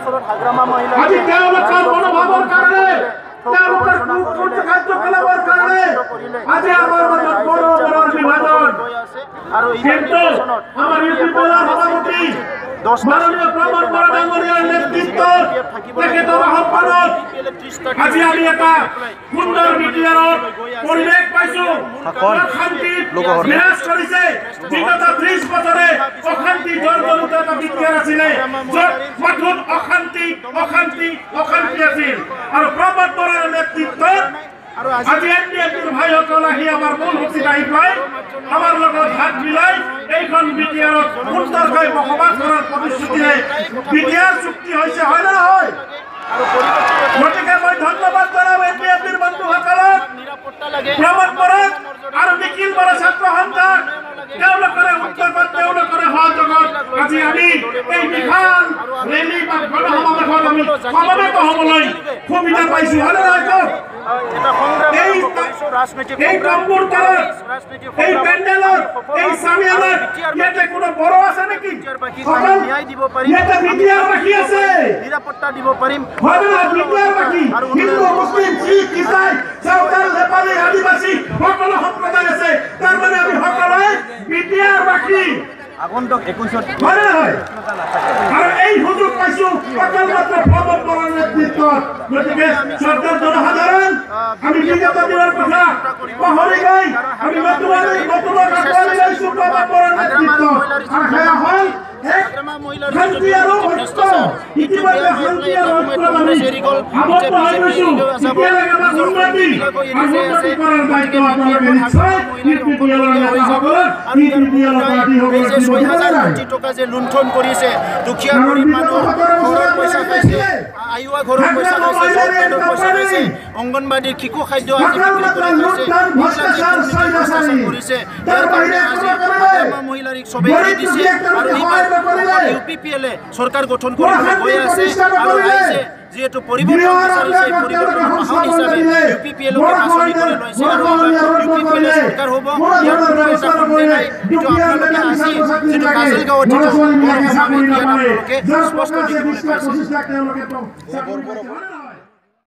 বছৰত হাগ্ৰামা মহিলা আজি তেওঁলোকৰ মনোভাৱৰ কাৰণে তেওঁলোকৰ কাৰ্যকলাপৰ কাৰণে আজি আমাৰ মাজত বড় বিভাজন আৰু কিন্তু আমাৰ ইউপিপিএলৰ সভাপতি মাননীয় প্ৰমোদ বৰা ডাঙৰীয়াৰ নেতৃত্বত তেখেতৰ আহ্বানত আজি আমি এটা সুন্দৰ বিটিআৰত পৰিৱেশ পাইছো অশান্তিত বিৰাজ কৰিছে বিগত 30 বছৰে অশান্তি জৰ্জৰিত এটা বিটিআৰ আছিলে য'ত মাথোন অশান্তি আছিল আৰু প্ৰমোদ বৰাৰ নেতৃত্বত আজি এনডিএফৰ ভাইসকল আহি আমাৰ মূল শক্তিত আহি পায় আমাৰ লগত হাত মিলাই এইখন বিটিআৰত সুন্দৰকৈ বসবাস কৰাৰ প্ৰতিশ্ৰুতিৰে বিটিআৰ চুক্তি হৈছে হয় নে নহয় গতিকে মই ধন্যবাদ জনাম এনডিএফৰ বন্ধুসকলক প্ৰমোদ বৰাক আৰু নিখিল বৰা ছাত্ৰ সন্থাক তেওঁলোকৰে উদ্যোগত তেওঁলোকৰে সহযোগত আজি আমি এই বিশাল ৰেলী বা গণসমাৱেশত আমি সমবেত হ'বলৈ সুবিধা পাইছো হয় নে নহয় এই কামবোৰ তলত এই পেণ্ডেলত এই চামিয়ানত ইয়াতে কোনো বড়ো আছে নেকি ইয়াতে বিটিআৰ বাকী আছে নিৰাপত্তা দিব পাৰিম বিটিআৰ বাকী হিন্দু মুছলিম শিখ ইছাই চাওতাল নেপালী আদিবাসী সকলো সম্প্ৰদায় আছে তাৰ মানে আমি সকলোৱে বিটিআৰ বাকী আগন্তুক 21ত হয় হয় আৰু এই সুযোগ পাইছো অকল মাত্ৰ প্ৰমোদ বৰাৰ নেতৃত্বত গতিকে চৰকাৰ জনসাধাৰণ আমি বিগত দিনৰ কথা পাহৰি গৈ আমি নতুন আঁকোৱালি লৈছো প্ৰমোদ বৰাৰ নেতৃত্বত আৰু সেয়া হ'ল শান্তি আৰু ঐক্য ইতিমধ্যে শান্তি আৰু ঐক্যত আমি আবদ্ধ হৈ গৈছো এতিয়ালৈকে আমাৰ উন্নতি কৰাৰ দায়িত্ব আপোনালোকে নিশ্চয় ইউপিপিএলৰ নেতাসকলক ইউপিপিএলৰ পাৰ্টি সকলক 6,000 কোটি টকা যে লুণ্ঠন কৰিছে দুখীয়া গৰীব মানুহ ঘৰৰ পইচা খাইছে আয়ুৱা ঘৰৰ পইচা খাইছে চৰকাৰৰ পইচা খাইছে অংগনবাড়ীৰ শিশু খাদ্য আজি বিক্ৰী কৰিছে ইয়াৰ কাৰণে আজি হাগ্ৰামা মহিলাৰ চবে এৰি দিছে আৰু এইবাৰ ইউপিপিএলে চৰকাৰ গঠন কৰিবলৈ গৈ আছে আৰু আহিছে যিহেতু পৰিৱৰ্তন বিচাৰিছে পৰিৱৰ্তনৰ বাহন হিচাপে ইউপিপিএলকে বাছনি কৰি লৈছে আৰু ইউপিপিএল চৰকাৰ হ'ব ইয়াৰ কোনো এটা সন্দেহ নাই এইটো আপোনালোকে আজি যিটো কাজলগাঁৱত আপোনালোকে স্পষ্ট দেখিবলৈ পাইছে।